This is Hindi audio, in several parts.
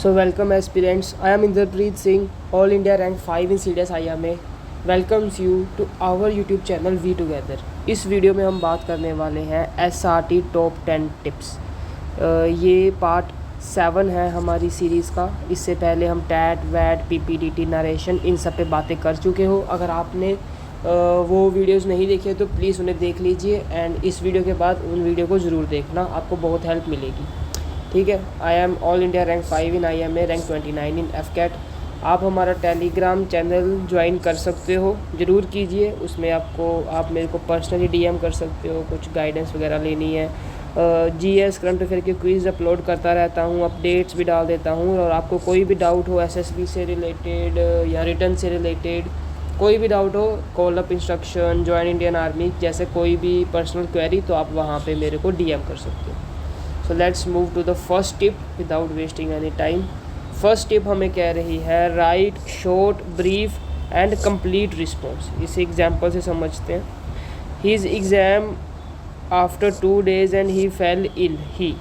So welcome aspirants. I am Inderpreet Singh, All India Rank 5 in CDS IMA. Welcomes you to our YouTube channel We Together. इस वीडियो में हम बात करने वाले हैं SRT टॉप 10 टिप्स। ये पार्ट 7 है हमारी सीरीज़ का। इससे पहले हम टैट वैट PPDT नरेशन इन सब पे बातें कर चुके हो। अगर आपने वो वीडियोस नहीं देखे तो प्लीज़ उन्हें देख लीजिए एंड इस वीडियो के बाद उन वीडियो को ज़रूर देखना, आपको बहुत हेल्प मिलेगी। ठीक है। I am all India rank 5 in IMA, rank 29 in FCAT। आप हमारा टेलीग्राम चैनल ज्वाइन कर सकते हो, ज़रूर कीजिए। उसमें आप मेरे को पर्सनली DM कर सकते हो, कुछ गाइडेंस वगैरह लेनी है। GS करंट अफेयर के क्विज़ अपलोड करता रहता हूँ, अपडेट्स भी डाल देता हूँ। और आपको कोई भी डाउट हो SSB से रिलेटेड या रिटर्न से रिलेटेड, कोई भी डाउट हो, call up instruction, join Indian army जैसे कोई भी पर्सनल क्वेरी, तो आप वहाँ पे मेरे को DM कर सकते हो। So let's move to the first tip without wasting any time. First tip हमें कह रही है write short brief and complete response. इसे एग्जांपल से समझते हैं। His exam after 2 days and he fell ill. He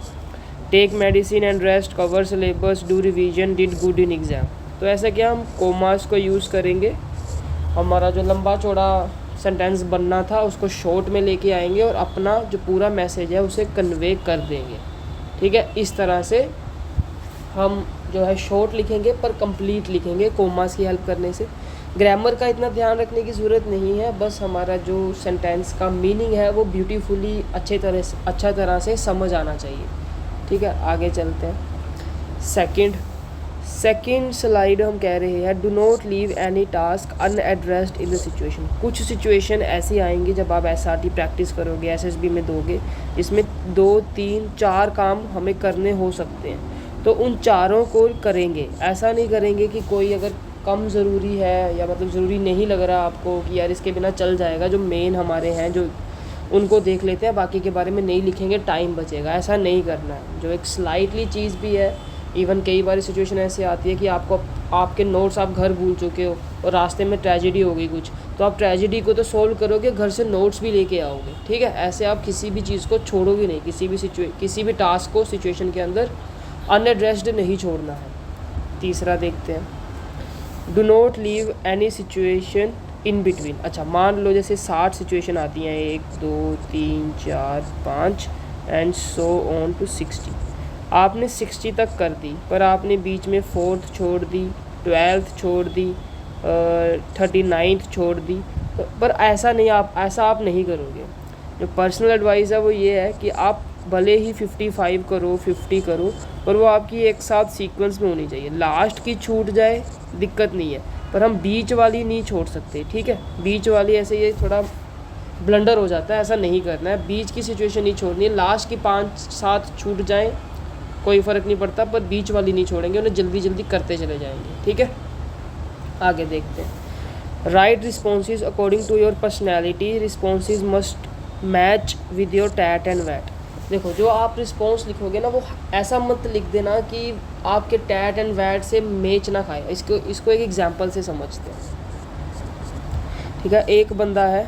take medicine and rest, cover syllabus, do revision, did good in exam. तो ऐसा क्या हम कोमास को यूज़ करेंगे, हमारा जो लंबा चौड़ा सेंटेंस बनना था उसको शॉर्ट में लेके आएंगे और अपना जो पूरा मैसेज है उसे कन्वे कर देंगे। ठीक है, इस तरह से हम जो है शॉर्ट लिखेंगे पर कंप्लीट लिखेंगे कोमास की हेल्प करने से। ग्रामर का इतना ध्यान रखने की ज़रूरत नहीं है, बस हमारा जो सेंटेंस का मीनिंग है वो ब्यूटीफुली अच्छा तरह से समझ आना चाहिए। ठीक है, आगे चलते हैं। सेकंड स्लाइड हम कह रहे हैं do not leave any task unaddressed in the situation. कुछ सिचुएशन ऐसी आएंगी जब आप SRT प्रैक्टिस करोगे, SSB में दोगे, जिसमें 2 3 4 काम हमें करने हो सकते हैं, तो उन चारों को करेंगे। ऐसा नहीं करेंगे कि कोई अगर कम ज़रूरी है या मतलब ज़रूरी नहीं लग रहा आपको कि यार इसके बिना चल जाएगा, जो मेन हमारे हैं जो उनको देख लेते हैं, बाकी के बारे में नहीं लिखेंगे, टाइम बचेगा। ऐसा नहीं करना है। जो एक स्लाइटली चीज़ भी है, इवन कई बार सिचुएशन ऐसी आती है कि आपके नोट्स आप घर भूल चुके हो और रास्ते में ट्रेजेडी हो गई कुछ, तो आप ट्रेजेडी को तो सोल्व करोगे, घर से नोट्स भी लेके आओगे। ठीक है, ऐसे आप किसी भी चीज़ को छोड़ोगे नहीं, किसी भी टास्क को सिचुएशन के अंदर अनएड्रेस्ड नहीं छोड़ना है। तीसरा देखते हैं, do not leave any situation in between. अच्छा, मान लो जैसे 60 सिचुएशन आती हैं, 1 2 3 4 5 एंड सो ऑन टू 60। आपने 60 तक कर दी पर आपने बीच में 4th छोड़ दी, 12th छोड़ दी, 39th छोड़ दी, पर ऐसा आप नहीं करोगे। जो पर्सनल एडवाइस है वो ये है कि आप भले ही 55 करो, 50 करो, पर वो आपकी एक साथ सीक्वेंस में होनी चाहिए। लास्ट की छूट जाए दिक्कत नहीं है, पर हम बीच वाली नहीं छोड़ सकते। ठीक है, बीच वाली ऐसे ये थोड़ा ब्लंडर हो जाता है, ऐसा नहीं करना है। बीच की सिचुएशन नहीं छोड़नी है। लास्ट की 5-7 छूट जाएँ कोई फ़र्क नहीं पड़ता, पर बीच वाली नहीं छोड़ेंगे, उन्हें जल्दी जल्दी करते चले जाएंगे। ठीक है, आगे देखते हैं। Write responses according to your personality, responses must match with your TAT and वैट। देखो, जो आप रिस्पॉन्स लिखोगे ना, वो ऐसा मत लिख देना कि आपके टैट एंड वैट से मैच ना खाए। इसको एक एग्जाम्पल से समझते हैं। ठीक है, एक बंदा है,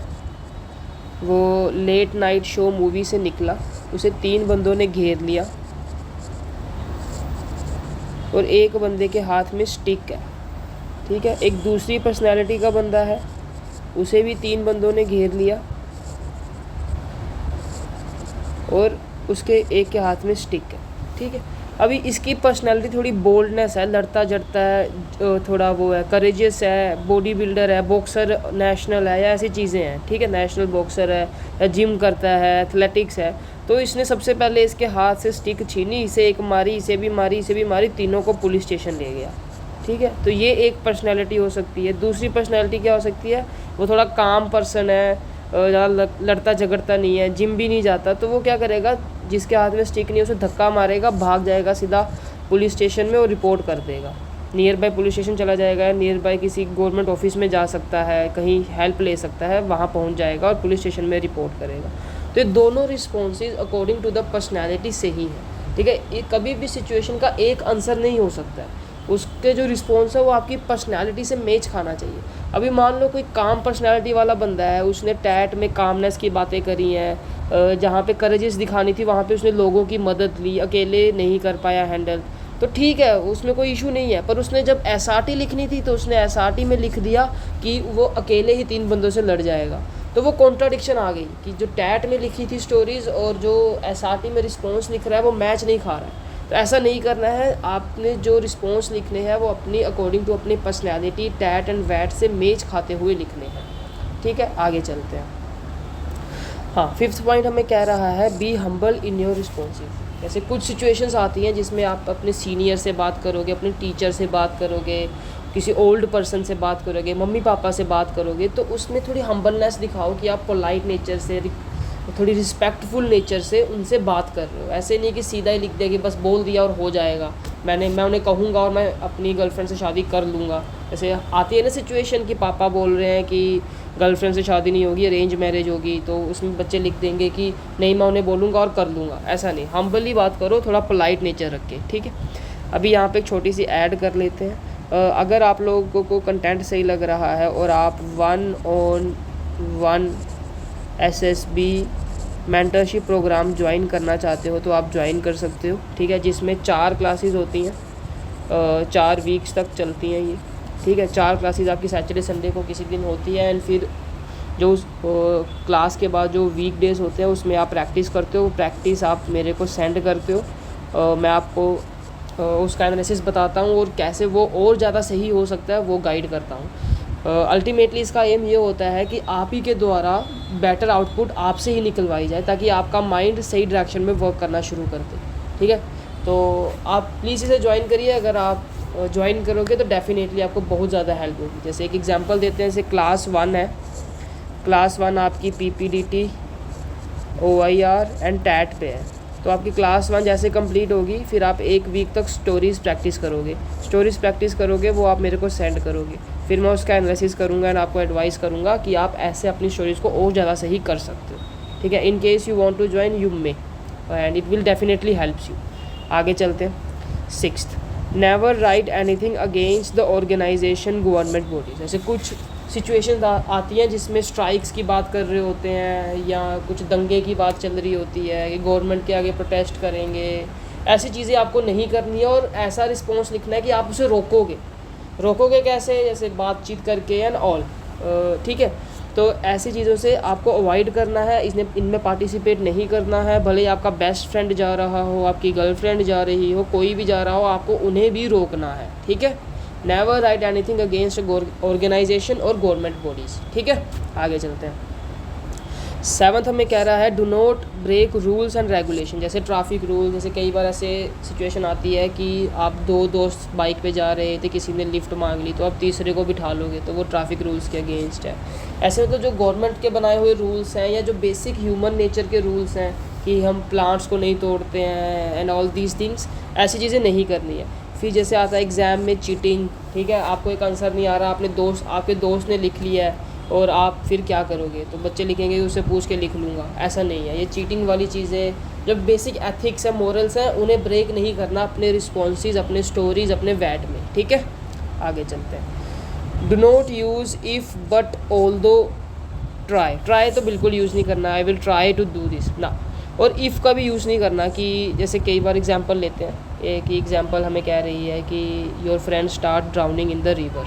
वो लेट नाइट शो मूवी से निकला, उसे 3 बंदों ने घेर लिया और एक बंदे के हाथ में स्टिक है। ठीक है, एक दूसरी पर्सनैलिटी का बंदा है, उसे भी 3 बंदों ने घेर लिया और उसके एक के हाथ में स्टिक है। ठीक है, अभी इसकी पर्सनैलिटी थोड़ी बोल्डनेस है, लड़ता जड़ता है, थोड़ा वो है, करेजियस है, बॉडी बिल्डर है, बॉक्सर नेशनल है या ऐसी चीज़ें हैं। ठीक है, नेशनल बॉक्सर है या जिम करता है, एथलेटिक्स है। तो इसने सबसे पहले इसके हाथ से स्टिक छीनी, इसे एक मारी, इसे भी मारी, तीनों को पुलिस स्टेशन ले गया। ठीक है, तो ये एक पर्सनैलिटी हो सकती है। दूसरी पर्सनैलिटी क्या हो सकती है, वो थोड़ा काम पर्सन है, ज़्यादा लड़ता झगड़ता नहीं है, जिम भी नहीं जाता, तो वो क्या करेगा, जिसके हाथ में स्टिक नहीं है उसे धक्का मारेगा, भाग जाएगा सीधा पुलिस स्टेशन में और रिपोर्ट कर देगा। नियर बाय पुलिस स्टेशन चला जाएगा, नियर बाय किसी गवर्नमेंट ऑफिस में जा सकता है, कहीं हेल्प ले सकता है, वहाँ पहुँच जाएगा और पुलिस स्टेशन में रिपोर्ट करेगा। तो ये दोनों responses according to the personality से ही है। ठीक है, ये कभी भी सिचुएशन का एक आंसर नहीं हो सकता है, उसके जो रिस्पॉन्स है वो आपकी पर्सनैलिटी से मैच खाना चाहिए। अभी मान लो कोई काम पर्सनैलिटी वाला बंदा है, उसने टैट में कामनेस की बातें करी हैं, जहाँ पे करेजेस दिखानी थी वहाँ पे उसने लोगों की मदद ली, अकेले नहीं कर पाया हैंडल, तो ठीक है, उसमें कोई इशू नहीं है। पर उसने जब SRT लिखनी थी तो उसने SRT में लिख दिया कि वो अकेले ही 3 बंदों से लड़ जाएगा। तो वो कॉन्ट्राडिक्शन आ गई कि जो टैट में लिखी थी स्टोरीज़ और जो SRT में रिस्पॉन्स लिख रहा है वो मैच नहीं खा रहा है। तो ऐसा नहीं करना है, आपने जो रिस्पॉन्स लिखने हैं वो अपनी अकॉर्डिंग टू अपनी पर्सनैलिटी टैट एंड वैट से मैच खाते हुए लिखने हैं। ठीक है, आगे चलते हैं। हाँ, 5th पॉइंट हमें कह रहा है be humble in your responsive. जैसे कुछ सिचुएशंस आती हैं जिसमें आप अपने सीनियर से बात करोगे, अपने टीचर से बात करोगे, किसी ओल्ड पर्सन से बात करोगे, मम्मी पापा से बात करोगे, तो उसमें थोड़ी हम्बलनेस दिखाओ कि आप पोलाइट नेचर से, थोड़ी रिस्पेक्टफुल नेचर से उनसे बात कर रहे हो। ऐसे नहीं कि सीधा ही लिख दिया कि बस बोल दिया और हो जाएगा, मैं उन्हें कहूँगा और मैं अपनी गर्लफ्रेंड से शादी कर लूँगा। जैसे आती है ना सिचुएशन कि पापा बोल रहे हैं कि गर्लफ्रेंड से शादी नहीं होगी, अरेंज मैरिज होगी, तो उसमें बच्चे लिख देंगे कि नहीं मैं उन्हें बोलूँगा और कर लूँगा। ऐसा नहीं, हम्बली बात करो, थोड़ा पोलाइट नेचर रख के। ठीक है, अभी यहाँ पे एक छोटी सी ऐड कर लेते हैं। अगर आप लोगों को कंटेंट सही लग रहा है और आप 1-on-1 SSB mentorship programme join करना चाहते हो तो आप ज्वाइन कर सकते हो। ठीक है, जिसमें 4 क्लासेस होती हैं, 4 वीक्स तक चलती हैं ये। ठीक है, 4 क्लासेस आपकी सैटरडे संडे को किसी दिन होती है, एंड फिर जो उस क्लास के बाद जो वीक डेज़ होते हैं उसमें आप प्रैक्टिस करते हो। प्रैक्टिस आप मेरे को सेंड करते हो, मैं आपको उसका एनालिसिस बताता हूँ और कैसे वो और ज़्यादा सही हो सकता है वो गाइड करता हूँ। अल्टीमेटली इसका एम ये होता है कि आप ही के द्वारा बेटर आउटपुट आपसे ही निकलवाई जाए, ताकि आपका माइंड सही डायरेक्शन में वर्क करना शुरू कर दे। ठीक है, तो आप प्लीज़ इसे ज्वाइन करिए। अगर आप ज्वाइन करोगे तो डेफिनेटली आपको बहुत ज़्यादा हेल्प होगी। जैसे एक एग्जांपल देते हैं, जैसे क्लास 1 है, क्लास 1 आपकी PPDT, OIR एंड टैट पे है। तो आपकी क्लास 1 जैसे कंप्लीट होगी फिर आप 1 वीक तक स्टोरीज़ प्रैक्टिस करोगे, वो आप मेरे को सेंड करोगे, फिर मैं उसका एनालिसिस करूँगा एंड आपको एडवाइस करूँगा कि आप ऐसे अपनी स्टोरीज़ को और ज़्यादा सही कर सकते हो। ठीक है, in case you want to join you may and it will definitely helps you. आगे चलते हैं। 6th, never write anything against the organisation government bodies. ऐसे कुछ सिचुएशन आती हैं जिसमें स्ट्राइक्स की बात कर रहे होते हैं या कुछ दंगे की बात चल रही होती है कि गवर्नमेंट के आगे प्रोटेस्ट करेंगे। ऐसी चीज़ें आपको नहीं करनी है और ऐसा रिस्पॉन्स लिखना है कि आप उसे रोकोगे कैसे, जैसे बातचीत करके एंड ऑल। ठीक है, तो ऐसी चीज़ों से आपको अवॉइड करना है, इनमें पार्टिसिपेट नहीं करना है। भले ही आपका बेस्ट फ्रेंड जा रहा हो, आपकी गर्लफ्रेंड जा रही हो, कोई भी जा रहा हो, आपको उन्हें भी रोकना है। ठीक है, never write anything against organisation और गवर्नमेंट बॉडीज़। ठीक है, आगे चलते हैं। 7th हमें कह रहा है do not break rules and regulation. जैसे ट्रैफिक रूल, जैसे कई बार ऐसे सिचुएशन आती है कि आप 2 दोस्त बाइक पे जा रहे थे, किसी ने लिफ्ट मांग ली तो आप तीसरे को बिठा लोगे, तो वो ट्रैफिक रूल्स के अगेंस्ट है। ऐसे मतलब जो गवर्नमेंट के बनाए हुए रूल्स हैं या जो बेसिक ह्यूमन नेचर के रूल्स हैं कि हम प्लांट्स को नहीं तोड़ते हैं एंड ऑल दीज थिंग्स, ऐसी चीज़ें नहीं करनी है। फिर जैसे आता है एग्ज़ाम में चीटिंग। ठीक है, आपको एक आंसर नहीं आ रहा, आपके दोस्त ने लिख लिया है और आप फिर क्या करोगे, तो बच्चे लिखेंगे उससे पूछ के लिख लूँगा। ऐसा नहीं है, ये चीटिंग वाली चीज़ें, जो बेसिक एथिक्स है, मोरल्स हैं, उन्हें ब्रेक नहीं करना अपने रिस्पॉन्सेज, अपने स्टोरीज़, अपने वैट में। ठीक है, आगे चलते हैं। Do not use if but although try तो बिल्कुल यूज़ नहीं करना, I will try to do this ना। और इफ़ का भी यूज़ नहीं करना कि जैसे कई बार एग्जांपल लेते हैं, एक ही एग्जांपल हमें कह रही है कि your friend start drowning in the river,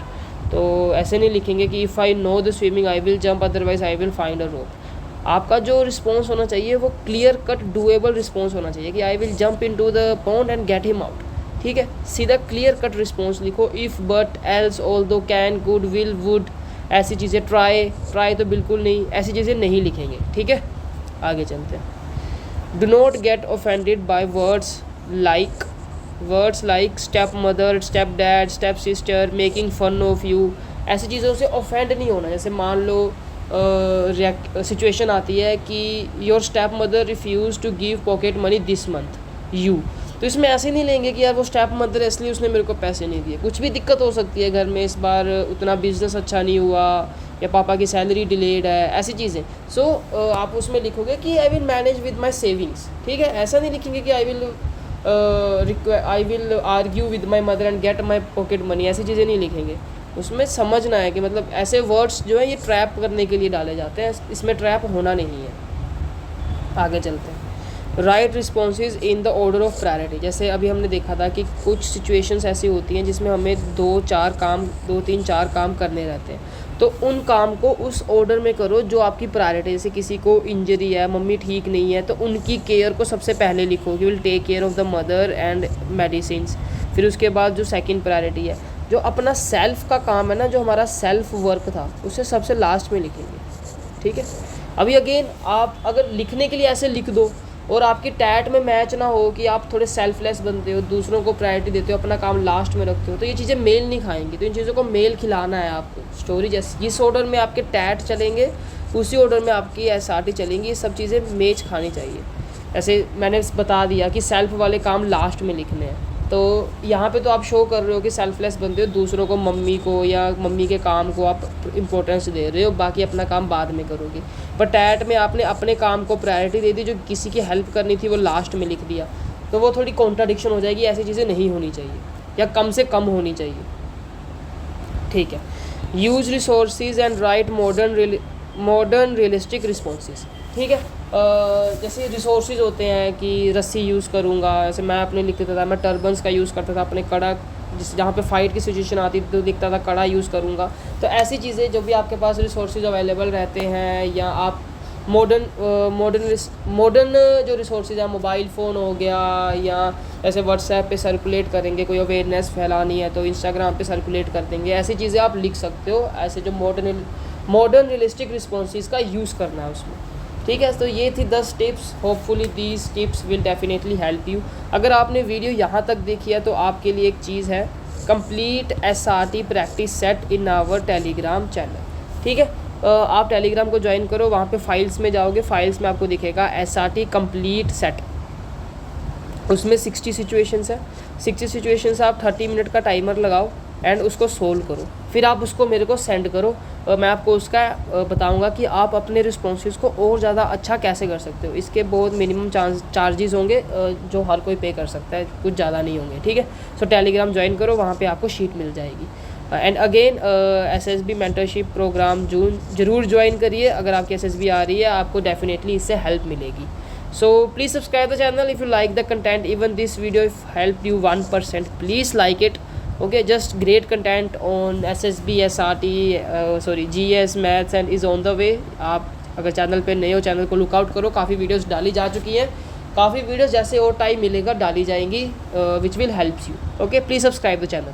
तो ऐसे नहीं लिखेंगे कि if I know the swimming I will jump otherwise I will find a rope. आपका जो रिस्पॉन्स होना चाहिए वो क्लियर कट डूएबल रिस्पॉन्स होना चाहिए कि I will jump into the pond and get him out. ठीक है, सीधा क्लियर कट रिस्पॉन्स लिखो। If but else although can good will would, ऐसी चीज़ें, ट्राई तो बिल्कुल नहीं, ऐसी चीज़ें नहीं लिखेंगे। ठीक है, आगे चलते हैं। Do not get offended by words like step mother, step dad, step sister, making fun of you. ऐसी चीज़ों से ऑफेंड नहीं होना। जैसे मान लो सिचुएशन आती है कि your step mother refuse to give pocket money this month you, तो इसमें ऐसे नहीं लेंगे कि यार वो स्टेप मदर है इसलिए उसने मेरे को पैसे नहीं दिए। कुछ भी दिक्कत हो सकती है घर में, इस बार उतना बिजनेस अच्छा नहीं हुआ या पापा की सैलरी डिलेड है, ऐसी चीज़ें। सो आप उसमें लिखोगे कि I will manage with my savings. ठीक है, ऐसा नहीं लिखेंगे कि I will argue with my mother and get my pocket money, ऐसी चीज़ें नहीं लिखेंगे। उसमें समझना है कि मतलब ऐसे वर्ड्स जो है ये ट्रैप करने के लिए डाले जाते हैं, इसमें ट्रैप होना नहीं है। आगे चलते हैं। Write responses in the order of priority. जैसे अभी हमने देखा था कि कुछ सिचुएशंस ऐसी होती हैं जिसमें हमें 2-3-4 काम करने रहते हैं, तो उन काम को उस ऑर्डर में करो जो आपकी प्रायोरिटी। जैसे किसी को इंजरी है, मम्मी ठीक नहीं है, तो उनकी केयर को सबसे पहले लिखो कि will take care of the mother and medicines. फिर उसके बाद जो सेकंड प्रायोरिटी है, जो अपना सेल्फ का काम है ना, जो हमारा सेल्फ वर्क था, उसे सबसे लास्ट में लिखेंगे। ठीक है। अभी अगेन आप अगर लिखने के लिए ऐसे लिख दो और आपकी टैट में मैच ना हो कि आप थोड़े सेल्फलेस बनते हो, दूसरों को प्रायोरिटी देते हो, अपना काम लास्ट में रखते हो, तो ये चीज़ें मेल नहीं खाएंगी। तो इन चीज़ों को मेल खिलाना है आपको। स्टोरी जैसे जिस ऑर्डर में आपके टैट चलेंगे उसी ऑर्डर में आपकी SRT चलेंगी। ये सब चीज़ें मैच खानी चाहिए। ऐसे मैंने बता दिया कि सेल्फ वाले काम लास्ट में लिखने हैं, तो यहाँ पे तो आप शो कर रहे हो कि सेल्फलेस बनते हो, दूसरों को, मम्मी को या मम्मी के काम को आप इम्पोर्टेंस दे रहे हो, बाकी अपना काम बाद में करोगे। पर टैट में आपने अपने काम को प्रायोरिटी दे दी, जो किसी की हेल्प करनी थी वो लास्ट में लिख दिया, तो वो थोड़ी कॉन्ट्राडिक्शन हो जाएगी। ऐसी चीज़ें नहीं होनी चाहिए, या कम से कम होनी चाहिए। ठीक है। Use resources and right modern realistic responses. ठीक है। जैसे रिसोर्सेज होते हैं कि रस्सी यूज़ करूँगा, जैसे मैं अपने लिख देता था, मैं टर्बन्स का यूज़ करता था अपने, कड़ा जिस जहाँ पे फाइट की सिचुएशन आती थी तो लिखता था कड़ा यूज़ करूँगा। तो ऐसी चीज़ें जो भी आपके पास रिसोर्सेज अवेलेबल रहते हैं, या आप मॉडर्न जो रिसोर्सेज है, मोबाइल फ़ोन हो गया, या ऐसे व्हाट्सएप पे सर्कुलेट करेंगे, कोई अवेयरनेस फैलानी है तो इंस्टाग्राम पे सर्कुलेट कर देंगे। ऐसी चीज़ें आप लिख सकते हो, ऐसे जो मॉडर्न रियलिस्टिक रिस्पॉन्सेज का यूज़ करना है उसमें। ठीक है। तो ये थी 10 tips. Hopefully these tips will definitely help you. अगर आपने वीडियो यहाँ तक देखी है तो आपके लिए एक चीज़ है, complete SRT practice set in our Telegram channel. ठीक है। आप टेलीग्राम को ज्वाइन करो, वहाँ पे फाइल्स में जाओगे, फाइल्स में आपको दिखेगा SRT कंप्लीट सेट। उसमें 60 सिचुएशंस है। 60 सिचुएशंस आप 30 मिनट का टाइमर लगाओ एंड उसको सोल्व करो। फिर आप उसको मेरे को सेंड करो। मैं आपको उसका बताऊंगा कि आप अपने रिस्पॉन्सेज को और ज़्यादा अच्छा कैसे कर सकते हो। इसके बहुत मिनिमम चार्जेस होंगे जो हर कोई पे कर सकता है, कुछ ज़्यादा नहीं होंगे। ठीक है। सो टेलीग्राम ज्वाइन करो, वहाँ पे आपको शीट मिल जाएगी। And again SSB mentorship programme ज़रूर ज्वाइन करिए। अगर आपकी SSB आ रही है, आपको डेफिनेटली इससे हेल्प मिलेगी। So please subscribe the channel if you like the content. Even this video if helped you 1%, please like it. Okay, just great content on SSB, SRT, GS, maths and is on the way. आप अगर चैनल पे नए हो, चैनल को लुकआउट करो, काफ़ी वीडियोस डाली जा चुकी हैं, काफ़ी वीडियोस जैसे और टाइम मिलेगा डाली जाएंगी, which will helps you. Okay, please subscribe the channel.